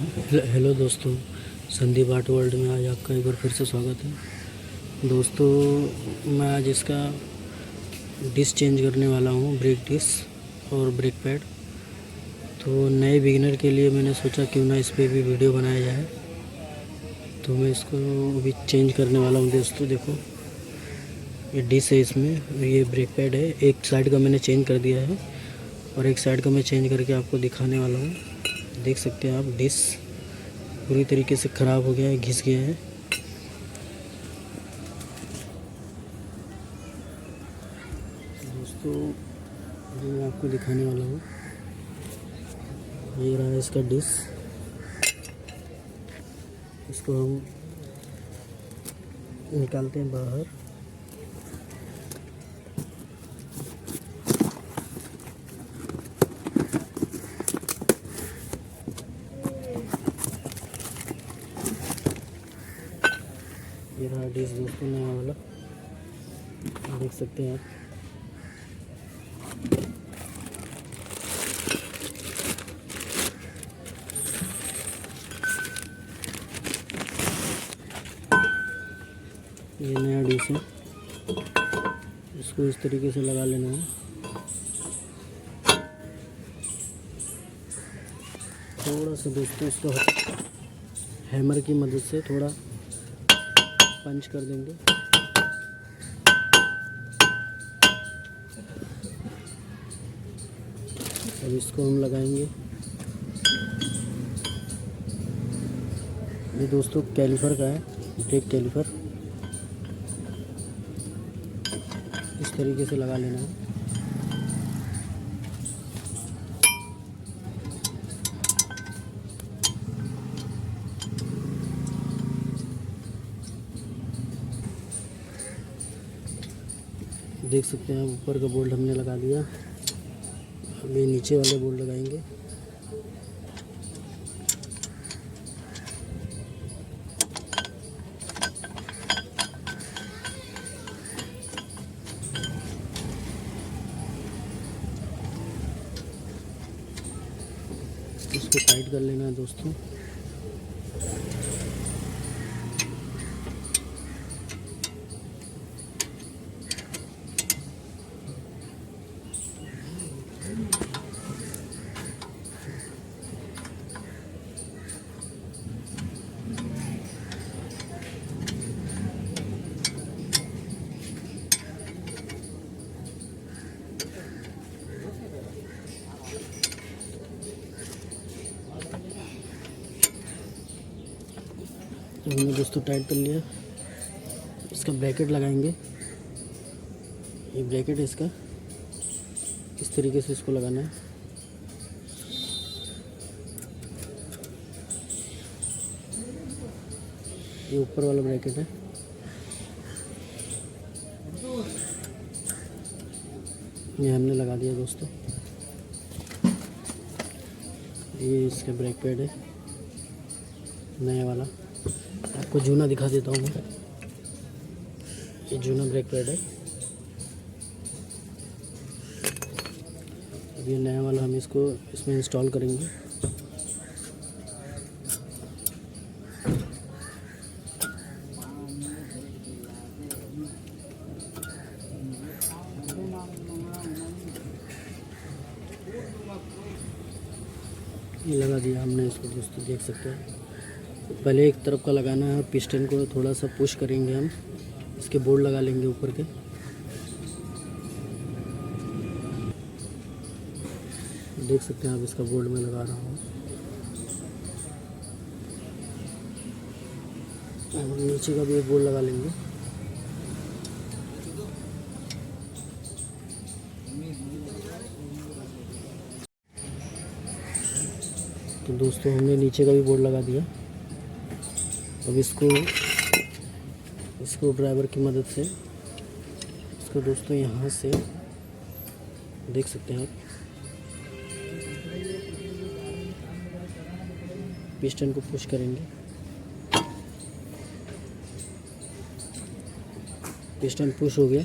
Hello दोस्तों, Sandeep art world में आज आपका एक बार फिर से स्वागत है। दोस्तों, मैं आज इसका डिश चेंज करने वाला हूँ, ब्रेक डिश और ब्रेक पैड। तो नए बिगिनर के लिए मैंने सोचा क्यों ना इस पे भी वीडियो बनाया जाए। तो मैं इसको अभी चेंज करने वाला हूँ दोस्तों। देखो, ये डिश है, इसमें ये ब्रेक पैड है। एक साइड का मैंने चेंज कर दिया है और एक साइड का मैं चेंज करके आपको दिखाने वाला हूँ। देख सकते हैं आप, डिश पूरी तरीके से ख़राब हो गया है, घिस गया है। दोस्तों, जो मैं आपको दिखाने वाला हूँ, ये रहा इसका डिश। इसको हम निकालते हैं बाहर। ये रहा डिश दोस्तों, नया वाला, देख सकते हैं आप। ये नया डिश है, इसको इस तरीके से लगा लेना है। थोड़ा सा दोस्तों इसको हैमर की मदद से थोड़ा पंच कर देंगे। अब इसको हम लगाएंगे। ये दोस्तों कैलिपर का है, ब्रेक कैलिपर। इस तरीके से लगा लेना है। देख सकते हैं, ऊपर का बोल्ट हमने लगा दिया। अब ये नीचे वाले बोल्ट लगाएंगे। इसको टाइट कर लेना है दोस्तों। तो हमने दोस्तों टाइट कर लिया। इसका ब्रैकेट लगाएंगे। ये ब्रैकेट है इसका, इस तरीके से इसको लगाना है। ये ऊपर वाला ब्रैकेट है। ये हमने लगा दिया दोस्तों। ये इसका ब्रेक पैड है, नया वाला। आपको जूना दिखा देता हूँ मैं। ये जूना ब्रेक पैड है। अब ये नया वाला हम इसको इसमें इंस्टॉल करेंगे। ये लगा दिया हमने इसको दोस्तों, देख सकते हैं। पहले एक तरफ का लगाना है, पिस्टन को थोड़ा सा पुश करेंगे हम। इसके बोर्ड लगा लेंगे ऊपर के। देख सकते हैं आप, इसका बोर्ड में लगा रहा हूँ। और नीचे का भी एक बोर्ड लगा लेंगे। तो दोस्तों, हमने नीचे का भी बोर्ड लगा दिया। अब इसको ड्राइवर की मदद से इसको दोस्तों यहाँ से देख सकते हैं आप, पिस्टन को पुश करेंगे। पिस्टन पुश हो गया।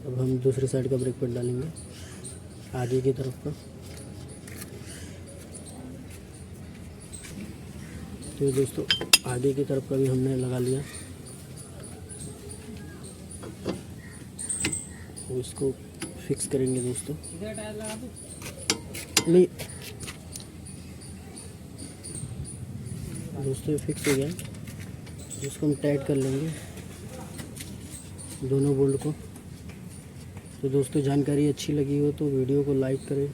अब हम दूसरी साइड का ब्रेक पैड डालेंगे, आगे की तरफ का। तो दोस्तों आगे की तरफ का भी हमने लगा लिया। तो इसको फिक्स करेंगे दोस्तों। नहीं दोस्तों, ये फिक्स हो गया। इसको हम टाइट कर लेंगे दोनों बोल्ट को। तो दोस्तों जानकारी अच्छी लगी हो तो वीडियो को लाइक करें,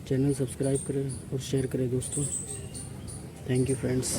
चैनल सब्सक्राइब करें और शेयर करें दोस्तों। Thank you friends.